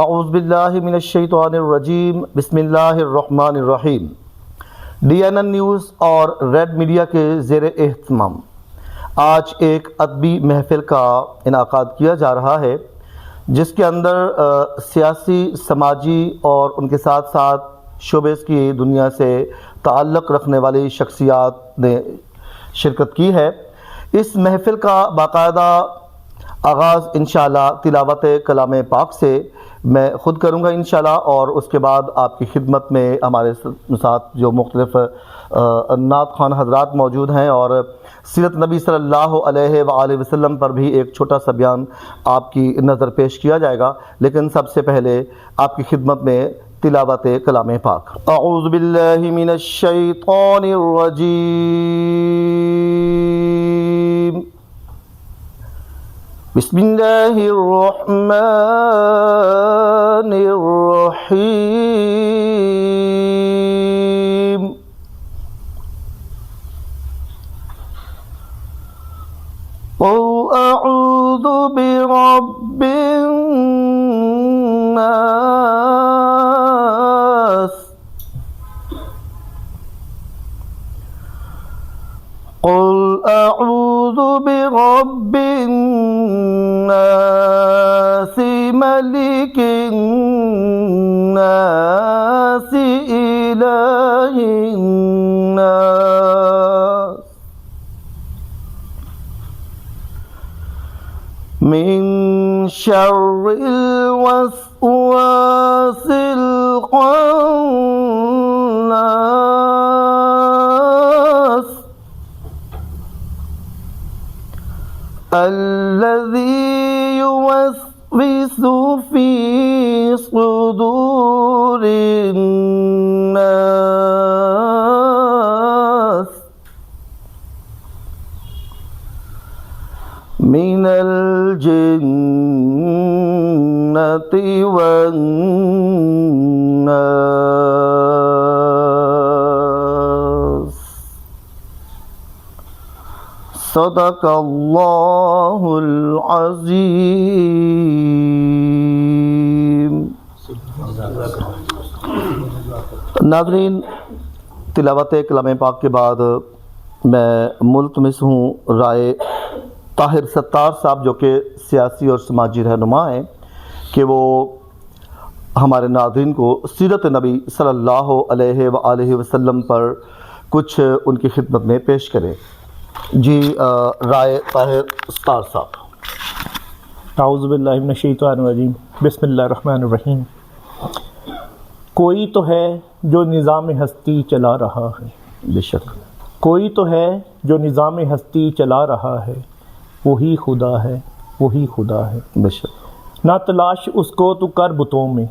اعوذ باللہ من الشیطان الرجیم، بسم اللہ الرحمن الرحیم۔ DNN نیوز اور ریڈ میڈیا کے زیر اہتمام آج ایک ادبی محفل کا انعقاد کیا جا رہا ہے، جس کے اندر سیاسی، سماجی اور ان کے ساتھ ساتھ شوبز کی دنیا سے تعلق رکھنے والی شخصیات نے شرکت کی ہے۔ اس محفل کا باقاعدہ آغاز انشاءاللہ تلاوت کلام پاک سے میں خود کروں گا انشاءاللہ، اور اس کے بعد آپ کی خدمت میں ہمارے ساتھ جو مختلف نعت خوان حضرات موجود ہیں، اور سیرت نبی صلی اللہ علیہ وآلہ وسلم پر بھی ایک چھوٹا سا بیان آپ کی نظر پیش کیا جائے گا۔ لیکن سب سے پہلے آپ کی خدمت میں تلاوت کلام پاک۔ اعوذ باللہ من الشیطان الرجیم، بسم اللہ الرحمن الرحیم۔ قل اعوذ برب الناس، قل اعوذ برب الناس، ملک الناس، الہ الناس، من شر الوسواس الخناس، الذي يوسوس في صدور الناس من الجنة والناس۔ صدق اللہ العظیم۔ ناظرین، تلاوت کلام پاک کے بعد میں ملتمس ہوں رائے طاہر ستار صاحب، جو کہ سیاسی اور سماجی رہنما ہیں، کہ وہ ہمارے ناظرین کو سیرت نبی صلی اللہ علیہ وآلہ وسلم پر کچھ ان کی خدمت میں پیش کریں۔ جی رائے طاہر ستار صاحب۔ اعوذ باللہ من الشیطان الرجیم، بسم اللہ الرحمن الرحیم۔ کوئی تو ہے جو نظام ہستی چلا رہا ہے، بے شک کوئی تو ہے جو نظام ہستی چلا رہا ہے، وہی خدا ہے، وہی خدا ہے۔ بے شک نہ تلاش اس کو تو کر بتوں میں،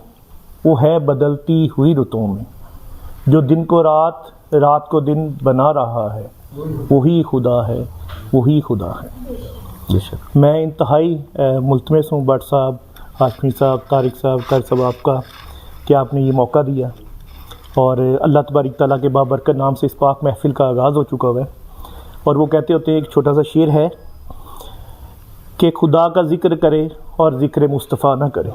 وہ ہے بدلتی ہوئی رتوں میں، جو دن کو رات، رات کو دن بنا رہا ہے، وہی خدا ہے، وہی خدا ہے۔ بے شک میں انتہائی ملتمس ہوں بٹ صاحب، ہاشمی صاحب، طارق صاحب، خیر صاحب آپ کا، کہ آپ نے یہ موقع دیا، اور اللہ تبارک تعالیٰ کے بابرکت نام سے اس پاک محفل کا آغاز ہو چکا ہوا ہے۔ اور وہ کہتے ہوتے ہیں، ایک چھوٹا سا شعر ہے کہ خدا کا ذکر کرے اور ذکر مصطفیٰ نہ کرے،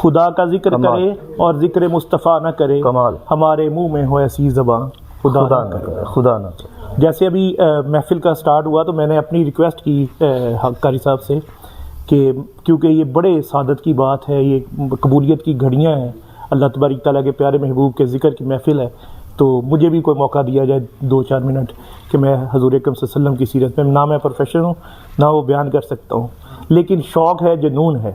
خدا کا ذکر کرے اور ذکر مصطفیٰ نہ کرے، کمال، ہمارے منہ میں ہو ایسی زبان خدا نہ کرے، خدا نہ کرے۔ جیسے ابھی محفل کا سٹارٹ ہوا تو میں نے اپنی ریکویسٹ کی قاری صاحب سے کہ کیونکہ یہ بڑے سعادت کی بات ہے، یہ قبولیت کی گھڑیاں ہیں، اللہ تبارک تعالیٰ کے پیارے محبوب کے ذکر کی محفل ہے، تو مجھے بھی کوئی موقع دیا جائے 2-4 منٹ کہ میں حضور اکرم صلی اللہ علیہ وسلم کی سیرت میں، نہ میں پروفیشن ہوں نہ وہ بیان کر سکتا ہوں، لیکن شوق ہے، جنون ہے،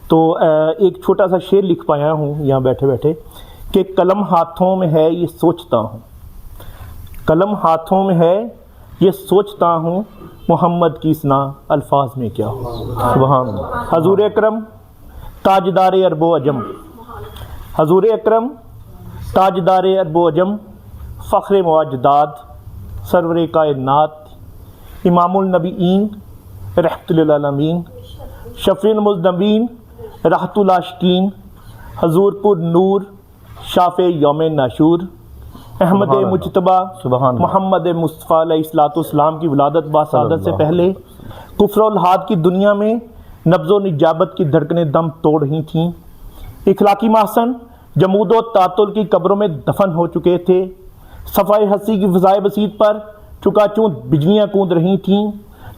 تو ایک چھوٹا سا شعر لکھ پایا ہوں یہاں بیٹھے بیٹھے کہ قلم ہاتھوں میں ہے یہ سوچتا ہوں، قلم ہاتھوں میں ہے یہ سوچتا ہوں، محمد کی ثنا الفاظ میں کیا ہو۔ سبحان اللہ۔ حضور اکرم تاجدار عرب و عجم، حضور اکرم تاجدار عرب و عجم، فخر مواجداد، سرور کائنات، امام النبیین، رحمت للعالمین، شفیع المذنبین، راحت العاشقین، حضور پر نور، شافع یوم ناشور، احمد مجتبیٰ محمد مصطفیٰ علیہ السلام کی ولادت باسعادت سے پہلے کفر و الحاد کی دنیا میں نبض و نجابت کی دھڑکنیں دم توڑ رہی تھیں، اخلاقی محسن جمود و تعطل کی قبروں میں دفن ہو چکے تھے، صفائے ہستی کی فضائے بسیط پر چکا چوند بجلیاں کوند رہی تھیں،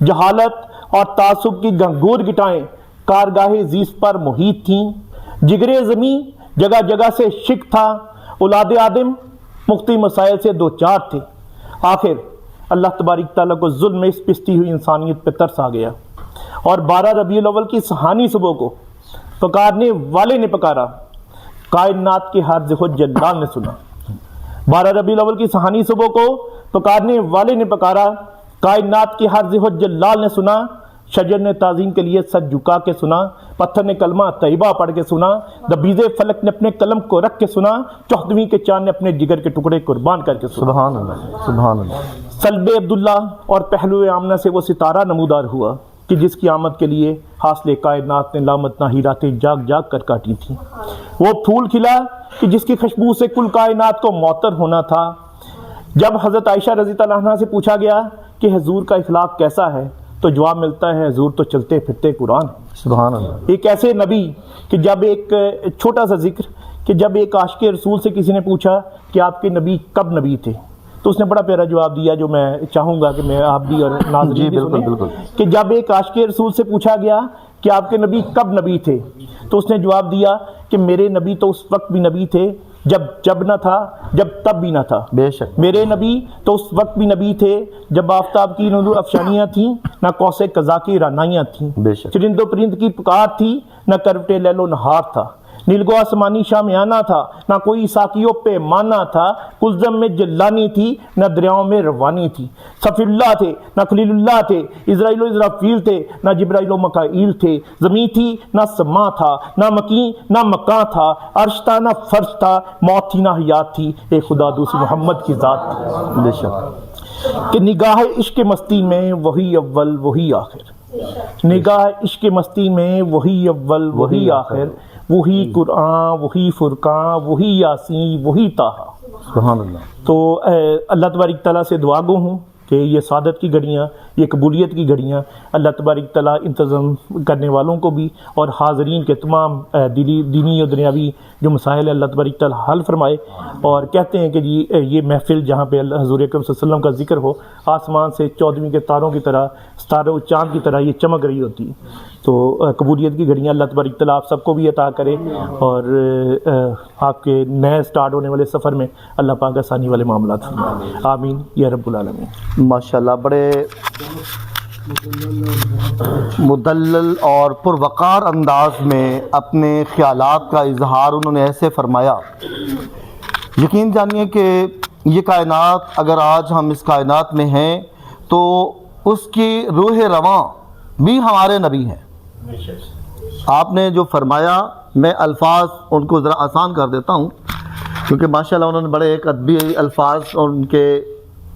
جہالت اور تعصب کی گنگور گٹائیں کارگاہ زیست پر محیط تھیں، جگرے زمیں جگہ جگہ سے شک تھا، اولاد آدم مختی مسائل سے دو چار تھے۔ آخر اللہ تبارک تعالیٰ کو ظلم میں اس پستی ہوئی انسانیت پہ ترس آ گیا، اور 12 ربیع الاول کی سہانی صبح کو پکارنے والے نے پکارا، کائنات کے ہر ذہو جلال نے سنا۔ 12 ربیع الاول کی سہانی صبح کو پکارنے والے نے پکارا، کائنات کے ہر ذہو جلال نے سنا۔ شجر نے تعظیم کے لیے سر جھکا کے سنا، پتھر نے کلمہ طیبہ پڑھ کے سنا، دبیزے فلک نے اپنے قلم کو رکھ کے سنا، چوہدویں کے چاند نے اپنے جگر کے ٹکڑے قربان کر کے سنا۔ سبحان اللہ، سبحان اللہ۔ سلب عبداللہ اور پہلو آمنہ سے وہ ستارہ نمودار ہوا کہ جس کی آمد کے لیے حاصل کائنات نے لامت ناہی راتیں جاگ جاگ کر کاٹی تھیں۔ وہ پھول کھلا کہ جس کی خوشبو سے کل کائنات کو معطر ہونا تھا۔ جب حضرت عائشہ رضی اللہ عنہا سے پوچھا گیا کہ حضور کا اخلاق کیسا ہے تو جواب ملتا ہے حضور تو چلتے پھرتے قرآن ہے۔ سبحان اللہ۔ ایک ایسے نبی کہ جب ایک چھوٹا سا ذکر کہ جب ایک عاشق رسول سے کسی نے پوچھا کہ آپ کے نبی کب نبی تھے تو اس نے بڑا پیارا جواب دیا جو میں چاہوں گا کہ میں آپ بھی اور ناظرین بھی سنیں، کہ جب ایک عاشق رسول سے پوچھا گیا کہ آپ کے نبی کب نبی تھے تو اس نے جواب دیا کہ میرے نبی تو اس وقت بھی نبی تھے جب نہ تھا، جب تب بھی نہ تھا۔ بے شک میرے نبی تو اس وقت بھی نبی تھے جب آفتاب کی نور افشانیاں تھیں، نہ قوس قزح کی رعنائیاں تھیں، بے شک چرند و پرند کی پکار تھی، نہ کروٹ لیل و نہار تھا، نیلگو آسمانی شامیانہ تھا، نہ کوئی ساقیوں پیمانہ تھا، کلزم میں جلانی تھی، نہ دریاؤں میں روانی تھی، صفی اللہ تھے نہ خلیل اللہ تھے، اسرائیل و اسرافیل تھے نہ جبرائیل و مکائیل تھے، زمین تھی نہ سما تھا، نہ مکین نہ مکاں تھا، عرش تھا نہ فرش تھا، موت تھی نہ حیات تھی، ایک خدا دوسری محمد کی ذات۔ بے شک کہ نگاہ عشق مستی میں وہی اول وہی آخر، نگاہ عشق مستی میں وہی اول وہی آخر، وہی قرآن وہی فرقان وہی یاسین وہی طٰہٰ۔ سبحان اللہ۔ تو اللہ تبارک تعالیٰ سے دعا گو ہوں کہ یہ سعادت کی گھڑیاں، یہ قبولیت کی گھڑیاں اللہ تبارک تعالیٰ انتظام کرنے والوں کو بھی اور حاضرین کے تمام دینی اور دنیاوی جو مسائل ہیں اللہ تبارک تعالیٰ حل فرمائے۔ اور کہتے ہیں کہ جی یہ محفل جہاں پہ حضور اکرم صلی اللہ علیہ وسلم کا ذکر ہو، آسمان سے 14ویں کے تاروں کی طرح، ستاروں چاند کی طرح یہ چمک رہی ہوتی ہے۔ تو قبولیت کی گھڑیاں اللہ تبارک تعالیٰ آپ سب کو بھی عطا کرے، اور آپ کے نئے سٹارٹ ہونے والے سفر میں اللہ پاک آسانی والے معاملات فرمائے، آمین یا رب العالمین۔ ماشاءاللہ، بڑے مدلل اور پروقار انداز میں اپنے خیالات کا اظہار انہوں نے ایسے فرمایا، یقین جانیے کہ یہ کائنات، اگر آج ہم اس کائنات میں ہیں تو اس کی روح رواں بھی ہمارے نبی ہیں۔ آپ نے جو فرمایا، میں الفاظ ان کو ذرا آسان کر دیتا ہوں کیونکہ ماشاءاللہ انہوں نے بڑے ایک ادبی الفاظ اور ان کے،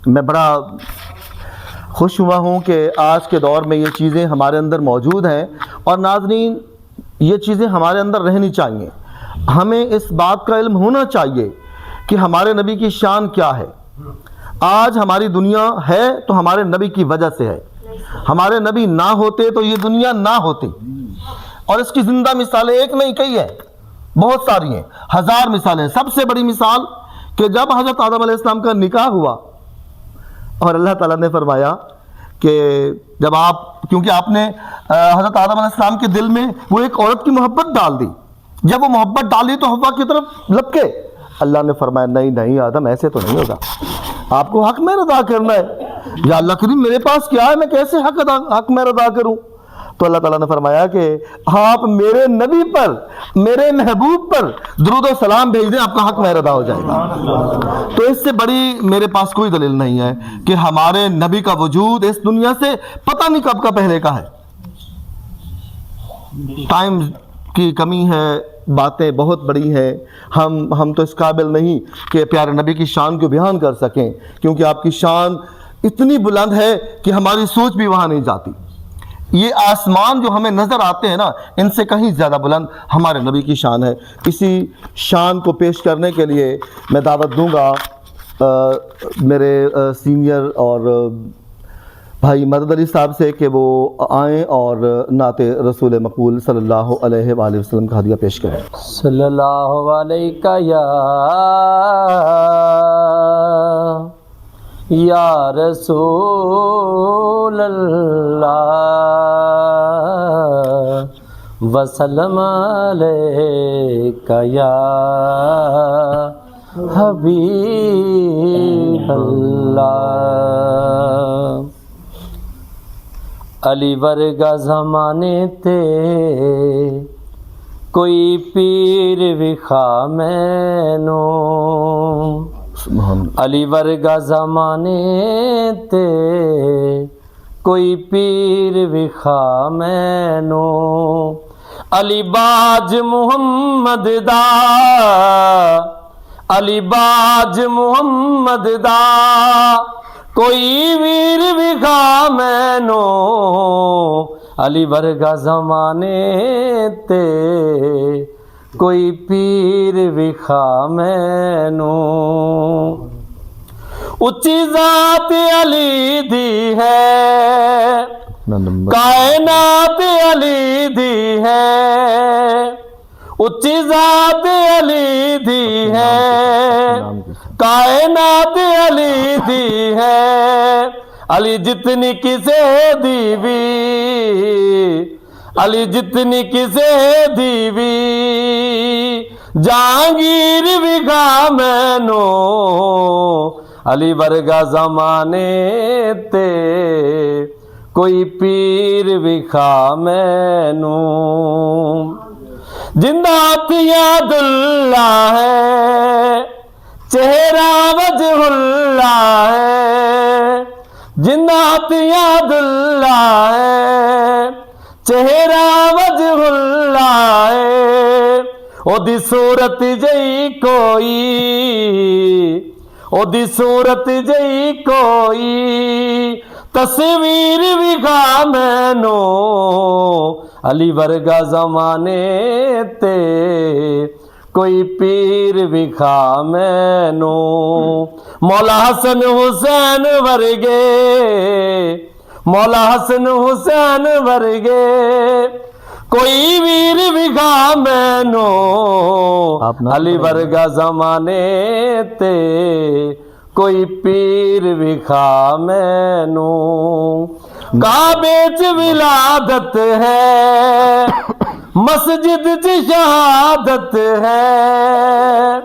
میں بڑا خوش ہوا ہوں کہ آج کے دور میں یہ چیزیں ہمارے اندر موجود ہیں، اور ناظرین یہ چیزیں ہمارے اندر رہنی چاہیے۔ ہمیں اس بات کا علم ہونا چاہیے کہ ہمارے نبی کی شان کیا ہے۔ آج ہماری دنیا ہے تو ہمارے نبی کی وجہ سے ہے، ہمارے نبی نہ ہوتے تو یہ دنیا نہ ہوتی، اور اس کی زندہ مثالیں ایک نہیں کئی ہیں، بہت ساری ہیں، 1000 مثالیں۔ سب سے بڑی مثال کہ جب حضرت آدم علیہ السلام کا نکاح ہوا اور اللہ تعالیٰ نے فرمایا کہ جب کیونکہ آپ نے حضرت آدم علیہ السلام کے دل میں وہ ایک عورت کی محبت ڈال دی، جب وہ محبت ڈالی تو حوا کی طرف لپکے، اللہ نے فرمایا نہیں آدم ایسے تو نہیں ہوگا، آپ کو حق میں ادا کرنا ہے۔ یا اللہ کریم میرے پاس کیا ہے، میں کیسے حق میں ادا کروں؟ تو اللہ تعالیٰ نے فرمایا کہ آپ میرے نبی پر، میرے محبوب پر درود و سلام بھیج دیں، آپ کا حق میں ادا ہو جائے گا۔ تو اس سے بڑی میرے پاس کوئی دلیل نہیں ہے کہ ہمارے نبی کا وجود اس دنیا سے پتہ نہیں کب کا پہلے کا ہے۔ ٹائم کی کمی ہے، باتیں بہت بڑی ہیں، ہم تو اس قابل نہیں کہ پیارے نبی کی شان کو بیان کر سکیں، کیونکہ آپ کی شان اتنی بلند ہے کہ ہماری سوچ بھی وہاں نہیں جاتی۔ یہ آسمان جو ہمیں نظر آتے ہیں نا، ان سے کہیں زیادہ بلند ہمارے نبی کی شان ہے۔ اسی شان کو پیش کرنے کے لیے میں دعوت دوں گا میرے سینئر اور بھائی مدد علی صاحب سے کہ وہ آئیں اور نعت رسول مقبول صلی اللہ علیہ وآلہ وسلم کا ہدیہ پیش کریں۔ صلی اللہ علیہ یا رسول اللہ وسلم علیکہ یا حبیب اللہ۔ علی ورگا زمانے تے کوئی پیر وکھا مینو، علی ورگا زمانے تے کوئی پیر وکھا مینو، علی باج محمد دا، علی باج محمد دا کوئی ویر وکھا مینو، علی ورگا زمانے تے کوئی پیر وکھا مینو۔ اچھی ذات علی دی ہے، کائنات علی دی ہے، اچھی ذات علی دی ہے، کائنات علی دی ہے، علی جتنی کسے دی بھی، علی جتنی کسے دی بھی، جہانگیر وکھا مینو، علی ورگا زمانے تے کوئی پیر وکھا مینو۔ جندہ عطیت اللہ ہے، چہرہ وجہ اللہ ہے، جندہ عطیت اللہ ہے، چہرہ وجہ اللہ ہے، او دی صورت جئی کوئی، او دی صورت جئی کوئی، تصویر وکھا مینو، علی ورگا زمانے تے کوئی پیر وکھا مینو۔ مولا حسن حسین ورگے، مولا حسن حسین ورگے کوئی ویر وکھا مینو، علی ورگا زمانے تے کوئی پیر وکھا مینو۔ کعبے چ ولادت ہے، مسجد چ شہادت ہے،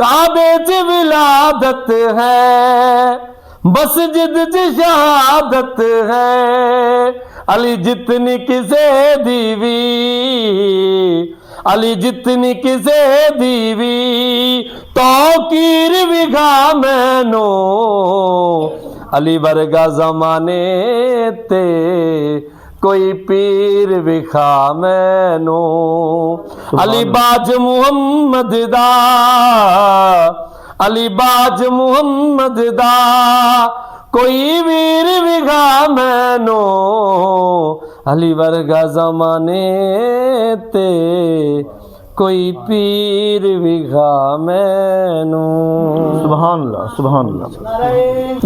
کعبے چ ولادت ہے، مسجد چ شہادت ہے، علی جتنی کسے دیوی، علی جتنی کسے دیوی، توقیر وکھا مینو، علی ورگا زمانے تے کوئی پیر وکھا مینو، علی باج محمد دا، علی باج محمد دا کوئی ویر وکھا مینو، علی ورگا زمانے تے کوئی پیر وکھا مینو۔ سبحان اللہ، سبحان اللہ۔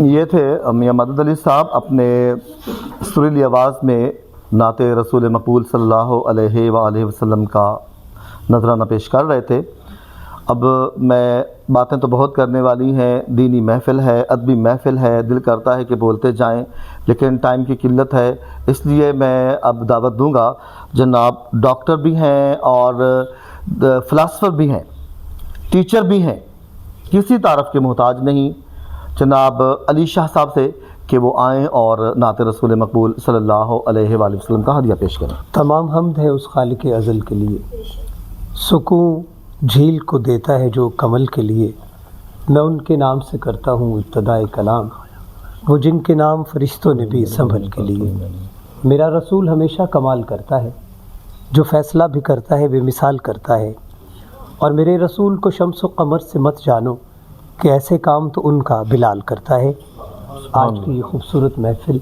یہ تھے میاں مدد علی صاحب اپنے سریلی آواز میں نعت رسول مقبول صلی اللہ علیہ وآلہ وسلم کا نذرانہ پیش کر رہے تھے۔ اب میں باتیں تو بہت کرنے والی ہیں، دینی محفل ہے، ادبی محفل ہے، دل کرتا ہے کہ بولتے جائیں لیکن ٹائم کی قلت ہے، اس لیے میں اب دعوت دوں گا۔ جناب ڈاکٹر بھی ہیں اور فلاسفر بھی ہیں، ٹیچر بھی ہیں، کسی تعارف کے محتاج نہیں، جناب علی شاہ صاحب سے کہ وہ آئیں اور نعت رسول مقبول صلی اللہ علیہ وآلہ وسلم کا ہدیہ پیش کریں۔ تمام حمد ہے اس خالق ازل کے لیے، سکون جھیل کو دیتا ہے جو کمل کے لیے، میں ان کے نام سے کرتا ہوں ابتدائے کلام، وہ جن کے نام فرشتوں نے بھی سنبھل کے لیے۔ میرا رسول ہمیشہ کمال کرتا ہے، جو فیصلہ بھی کرتا ہے بے مثال کرتا ہے، اور میرے رسول کو شمس و قمر سے مت جانو کہ ایسے کام تو ان کا بلال کرتا ہے۔ آج کی یہ خوبصورت محفل،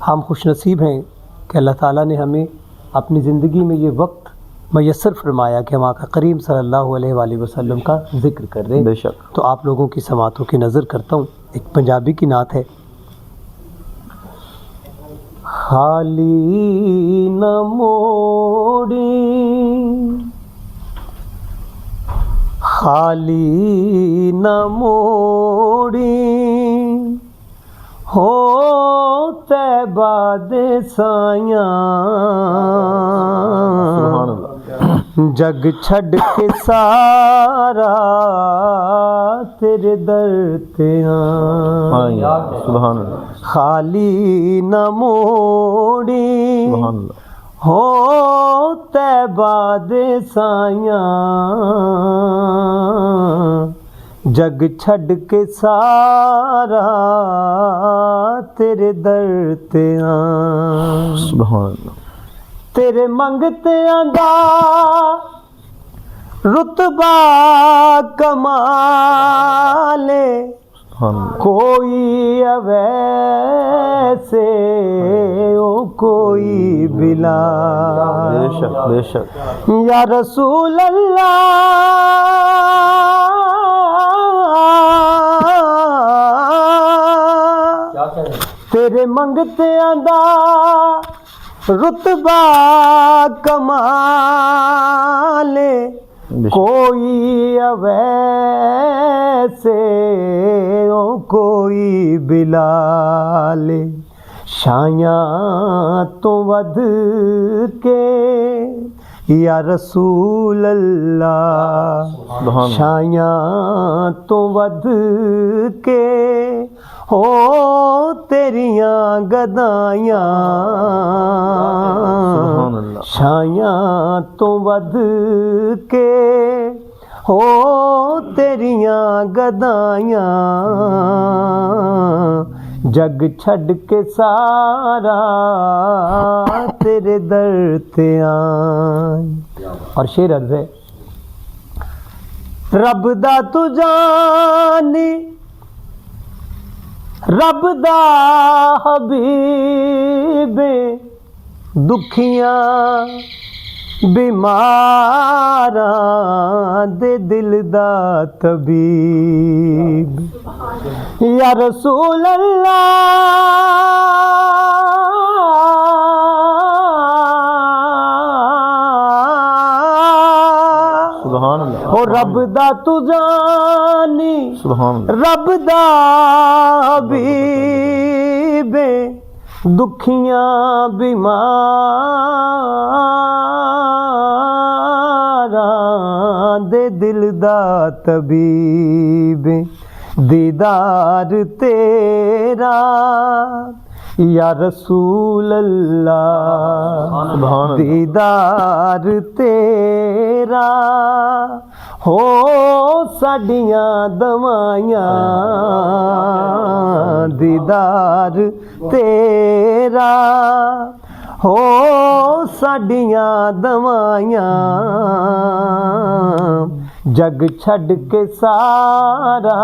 ہم خوش نصیب ہیں کہ اللہ تعالیٰ نے ہمیں اپنی زندگی میں یہ وقت میسر فرمایا کہ ہم آقا کریم صلی اللہ علیہ وآلہ وسلم کا ذکر کر رہے ہیں۔ بے شک۔ تو آپ لوگوں کی سماعتوں کی نظر کرتا ہوں، ایک پنجابی کی نعت ہے۔ خالی نہ موڑی، خالی نہ موڑی، ہو طیبہ دے سایاں، جگ چھڈ کے سارا تیرے در تے آں، سبحان اللہ، خالی نہ موڑی، سبحان اللہ، ہو طیبہ دے سایاں، جگ چھڈ کے سارا تیرے در تے آں، سبحان اللہ، تیرے منگتیاں دا رتبہ کمالے، سبحان اللہ، کوئی اویسے او کوئی بلال، بے شک بے شک، یا رسول اللہ تیرے منگتیاں دا رتبہ کمالے، کوئی اویسے او کوئی بلال، شایاں تو ود کے یا رسول اللہ، سبحان اللہ، شایاں تو ود کے ہو تیریاں گدایاں، سبحان اللہ، شایاں تو ود کے ہو تیریاں گدایاں، جگ چھڈ کے سارا تیرے در تے آئیں۔ اور شعر عرض ہے، رب دا تو جانی، رب دا حبیب، دکھیاں بیماراں دے دل دا طبیب، یا رسول اللہ سبحان اللہ، او رب دا تو جانی، سبحان اللہ، رب دا حبیب، دکھیاں بیماراں دے دل دا طبیب، دیدار تیرا یا رسول اللہ، سبحان اللہ، دیدار تیرا ہو ساڈیاں دوائیاں، دیدار تیرا ہو ساڈیاں دوائیاں، جگ چھڈ کے سارا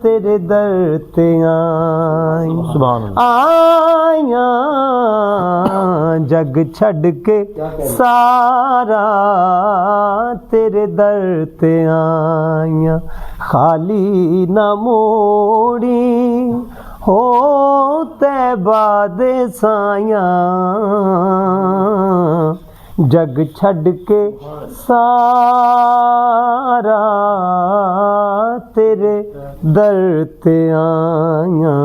تیرے در تے آئیں، سبحان اللہ، آئیاں جگ چھڈ کے سارا تیرے در تے آئیاں، خالی نہ موڑی ہو طیبہ دے سایاں، جگ چھڈ کے سارا تیرے در تے آیاں۔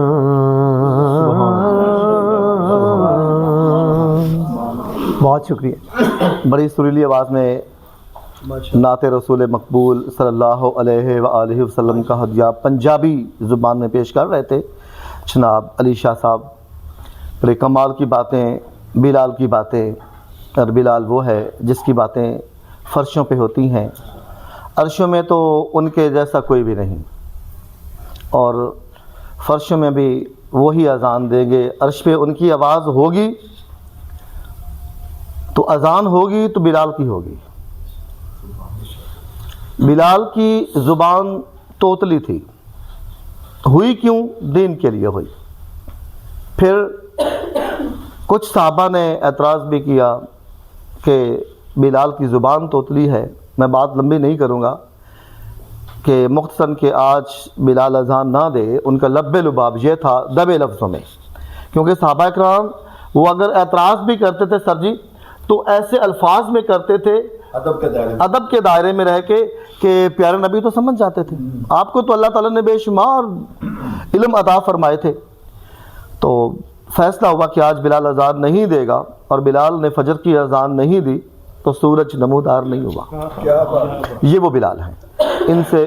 بہت شکریہ۔ بڑی سریلی آواز میں نعت رسول مقبول صلی اللہ علیہ وآلہ وسلم کا ہدیہ پنجابی زبان میں پیش کر رہے تھے جناب علی شاہ صاحب۔ بڑے کمال کی باتیں، بلال کی باتیں، اور بلال وہ ہے جس کی باتیں فرشوں پہ ہوتی ہیں، عرشوں میں تو ان کے جیسا کوئی بھی نہیں، اور فرشوں میں بھی وہی اذان دیں گے، عرش پہ ان کی آواز ہوگی تو اذان ہوگی تو بلال کی ہوگی۔ بلال کی زبان توتلی تھی، ہوئی کیوں؟ دین کے لیے ہوئی۔ پھر کچھ صحابہ نے اعتراض بھی کیا کہ بلال کی زبان توتلی ہے۔ میں بات لمبی نہیں کروں گا کہ مختصراً کہ آج بلال اذان نہ دے، ان کا لب لباب یہ تھا دبے لفظوں میں کیونکہ صحابہ کرام وہ اگر اعتراض بھی کرتے تھے سر جی تو ایسے الفاظ میں کرتے تھے ادب کے دائرے میں رہ کے کہ پیارے نبی تو سمجھ جاتے تھے. آپ کو تو اللہ تعالیٰ نے بے شمار علم عطا فرمائے تھے. تو فیصلہ ہوا کہ آج بلال اذان نہیں دے گا اور بلال نے فجر کی اذان نہیں دی تو سورج نمودار نہیں ہوا. یہ وہ بلال ہیں،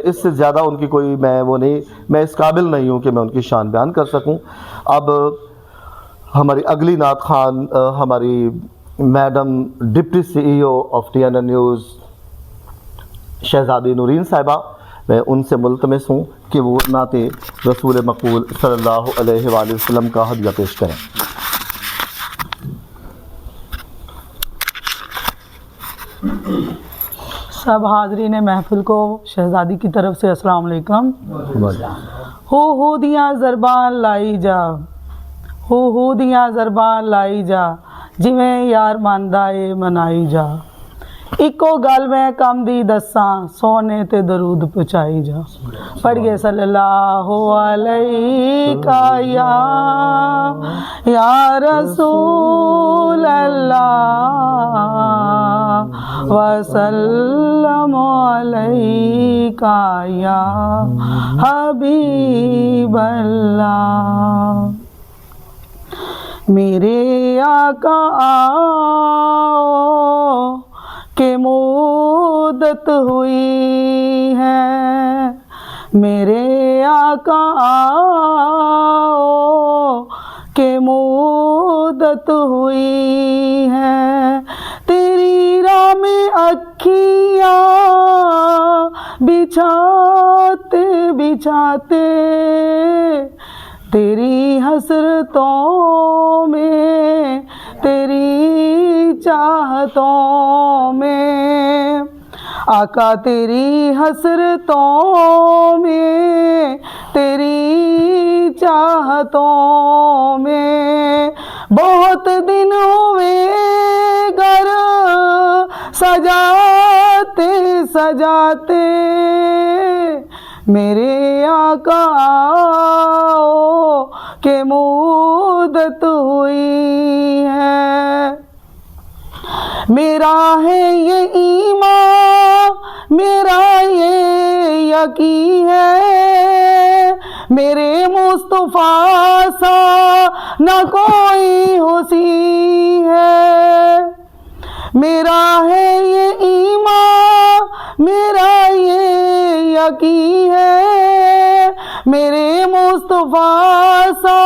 اس سے زیادہ ان کی کوئی میں اس قابل نہیں ہوں کہ میں ان کی شان بیان کر سکوں. اب ہماری اگلی نعت خوان ہماری madam deputy C E O of TNN news Shahzadi Noreen صاحبہ، میں ان سے ملتمس ہوں کہ وہ نعت رسول مقبول صلی اللہ علیہ وآلہ وسلم کا ہدیہ پیش کریں. سب حاضرین محفل کو شہزادی کی طرف سے السلام علیکم. ہو دیاں زربان لائی جا، ہو دیاں زربان لائی جا، جویں یار ماندا اے منائی جا. اکو گل میں کم دی دساں، سونے تے درود پہنچائی جا. پڑھیے صلی اللہ علیہ یا رسول اللہ وسلم علیکہ یا حبیب اللہ. میرے آقا آؤ کہ مدت ہوئی ہے، میرے آقا آؤ کہ مدت ہوئی ہے. تیری راہ میں اکھیاں بچھاتے بچھاتے، تیری حسرتوں میں، تیری چاہتوں میں، آقا تیری حسرتوں میں، تیری چاہتوں میں. بہت دن ہوئے گھر سجاتے سجاتے، میرے آقا آؤ کہ مدت ہوئی ہے. میرا ہے یہ ایمان، میرا یہ یقین ہے، میرے مصطفیٰ سا نہ کوئی حسین ہے. میرا ہے یہ ایمان، میرا یہ یقین ہے، میرے مصطفیٰ سا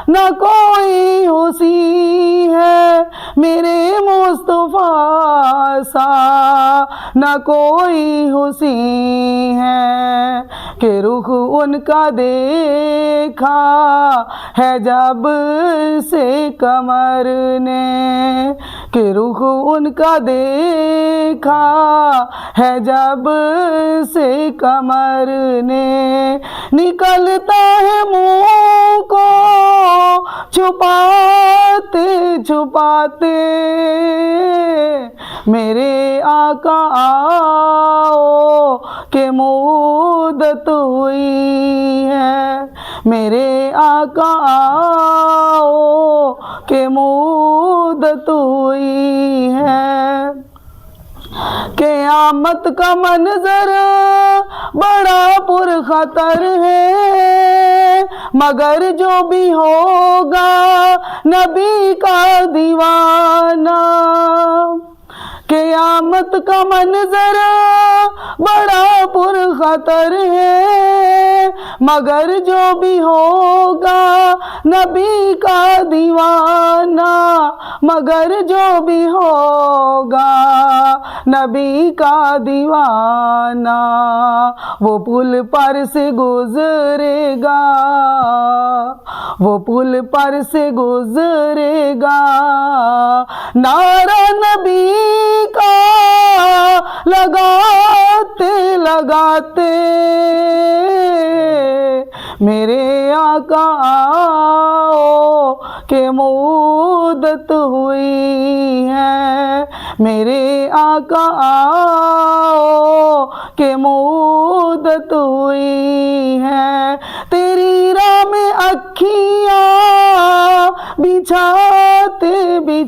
نہ کوئی حسین ہے، میرے مصطفیٰ سا نہ کوئی حسین ہے. کہ رخ ان کا دیکھا ہے جب سے قمر نے، کہ رخ ان کا دیکھا ہے جب سے قمر نے. نکلتا ہے منہ کو چھپاتے چھپاتے، میرے آقا آؤ کہ مدت ہوئی ہے، میرے آقا آؤ کہ مدت ہوئی ہے. قیامت کا منظر بڑا پرخطر ہے، مگر جو بھی ہوگا نبی کا دیوانہ. قیامت کا منظر بڑا پرخطر ہے، مگر جو بھی ہوگا نبی کا دیوانہ، مگر جو بھی ہوگا نبی کا دیوانہ. وہ پل پر سے گزرے گا، وہ پل پر سے گزرے گا، نعرہ نبی کا لگاتے لگاتے، میرے آقا آؤ کہ مدت ہوئی ہے، میرے آقا آؤ کہ مدت ہوئی ہے. تیری راہ میں اکھیاں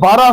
12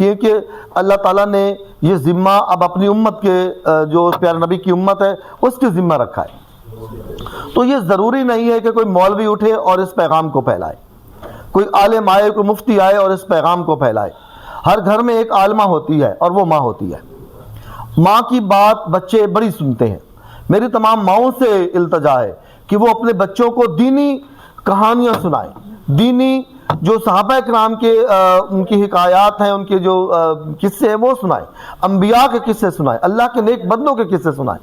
کیونکہ اللہ تعالیٰ نے یہ ذمہ اب اپنی امت کے جو پیارے نبی کی امت ہے اس کے ذمہ رکھا ہے. تو یہ ضروری نہیں ہے کہ کوئی مولوی اٹھے اور اس پیغام کو پھیلائے، کوئی عالم آئے، کوئی مفتی آئے اور اس پیغام کو پھیلائے. ہر گھر میں ایک عالمہ ہوتی ہے اور وہ ماں ہوتی ہے. ماں کی بات بچے بڑی سنتے ہیں. میری تمام ماؤں سے التجا ہے کہ وہ اپنے بچوں کو دینی کہانیاں سنائیں، دینی جو صحابہ کرام کے ان کی حکایات ہیں، ان کے جو قصے ہیں وہ سنائیں، انبیاء کے قصے سنائیں، اللہ کے نیک بندوں کے قصے سنائیں،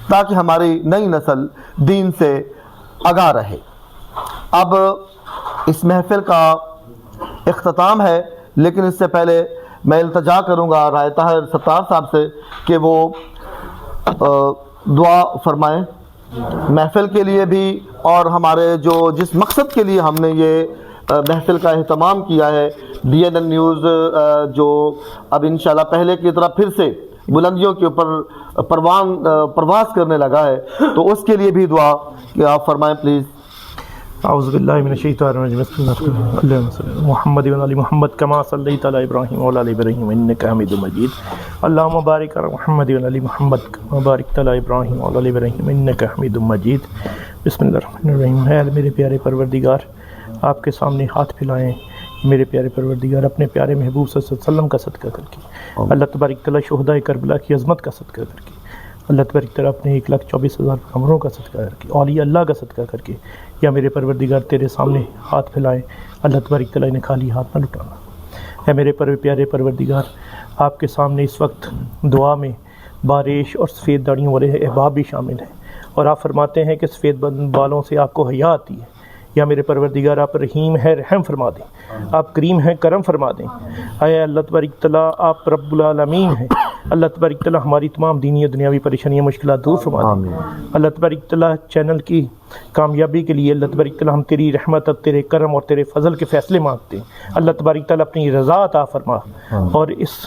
تاکہ ہماری نئی نسل دین سے آگاہ رہے. اب اس محفل کا اختتام ہے، لیکن اس سے پہلے میں التجا کروں گا رائے طاہر ستار صاحب سے کہ وہ دعا فرمائیں محفل کے لیے بھی، اور ہمارے جس مقصد کے لیے ہم نے یہ محفل کا اہتمام کیا ہے. DNN نیوز جو اب انشاءاللہ پہلے کی طرح پھر سے بلندیوں کے اوپر پرواز کرنے لگا ہے، تو اس کے لیے بھی دعا کہ آپ فرمائیں پلیز. اعوذ باللہ من الشیطان الرجیم. بسم اللہ الرحمن الرحیم. اللہم صلی علی محمد و علی محمد کما صلیت علی ابراہیم و علی ابراہیم انک حمید مجید. اللہم بارک علی محمد و علی محمد کما بارکت علی ابراہیم و علی ابراہیم انک حمید مجید. بسم اللہ الرحمن الرحیم. اے میرے پیارے پروردگار، آپ کے سامنے ہاتھ پھیلائیں میرے پیارے پروردگار اپنے پیارے محبوب صلی اللہ علیہ وسلم کا صدقہ کر کے، اللہ تبارک تعالیٰ شہدائے کربلا کی عظمت کا صدقہ کر کے، اللہ تبارک تعالیٰ اپنے 1,24,000 پیغمبروں کا صدقہ کر کے، اولیاء اللہ کا صدقہ کر کے، یا میرے پروردگار تیرے سامنے ہاتھ پھیلائیں، اللہ تبارک تعالیٰ نے خالی ہاتھ نہ لٹانا. اے میرے پیارے پروردگار، آپ کے سامنے اس وقت دعا میں بارش اور سفید داڑیوں والے احباب بھی شامل ہیں، اور آپ فرماتے ہیں کہ سفید بالوں سے آپ کو حیا آتی ہے. یا میرے پروردگار آپ رحیم ہے رحم فرما دیں، آپ کریم ہیں کرم فرما دیں. اے اللہ تبارک تعالیٰ آپ رب العالمین ہیں، اللہ تبارک تعالیٰ ہماری تمام دینی و دنیاوی پریشانیاں مشکلات دور فرما دیں. اللہ تبارک تعالیٰ چینل کی کامیابی کے لیے اللہ تبارک تعالیٰ ہم تیری رحمت اور تیرے کرم اور تیرے فضل کے فیصلے مانگتے ہیں. اللہ تبارک تعالیٰ اپنی رضا عطا فرما، اور اس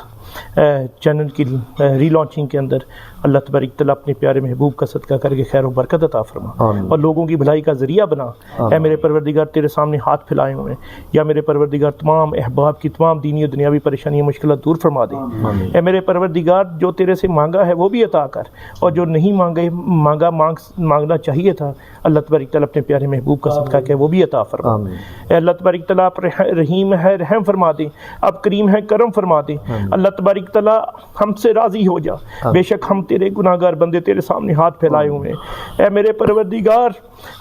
چینل کی ری لانچنگ کے اندر اللہ تبارک تعالیٰ اپنے پیارے محبوب کا صدقہ کر کے خیر و برکت عطا فرما اور لوگوں کی بھلائی کا ذریعہ بنا. اے میرے پروردگار تیرے سامنے ہاتھ پھیلائے ہوئے ہیں، یا میرے پروردگار تمام احباب کی تمام دینی و دنیاوی پریشانیاں مشکلات دور فرما دے. اے میرے پروردگار جو تیرے سے مانگا ہے وہ بھی عطا کر، اور جو نہیں مانگنا چاہیے تھا اللہ تبارک تعالیٰ اپنے پیارے محبوب کا صدقہ کہ وہ بھی عطا فرما. اے اللہ تبارک تعالیٰ آپ رحیم ہے رحم فرما دیں، آپ کریم ہے کرم فرما دیں. اللہ تبارک تعالیٰ ہم سے راضی ہو جا، بے شک ہم تیرے گناہ گار بندے تیرے سامنے ہاتھ پھیلائے ہوئے ہیں. اے میرے پروردگار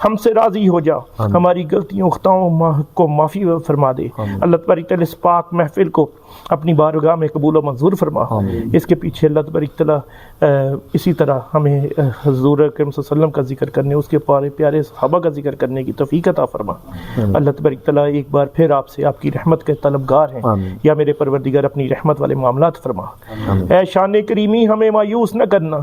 ہم سے راضی ہو جا، ہماری غلطیوں خطاؤں کو معافی فرما دے. اللہ تبارک تعالیٰ اس پاک محفل کو اپنی بارگاہ میں قبول و منظور فرما. اس کے پیچھے اللہ تبارک تعالیٰ اسی طرح ہمیں حضور اکرم صلی اللہ علیہ وسلم کا ذکر کرنے، اس کے پیارے صحابہ کا ذکر کرنے کی توفیق عطا فرما. اللہ تبارک تعالیٰ ایک بار پھر آپ سے آپ کی رحمت کے طلبگار ہیں، یا میرے پروردگار اپنی رحمت والے معاملات فرما. اے شان کریمی ہمیں مایوس نہ کرنا،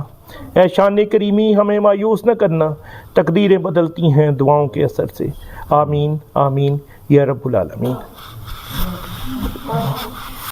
اے شان کریمی ہمیں مایوس نہ کرنا، تقدیریں بدلتی ہیں دعاؤں کے اثر سے. آمین آمین یا رب العالمین.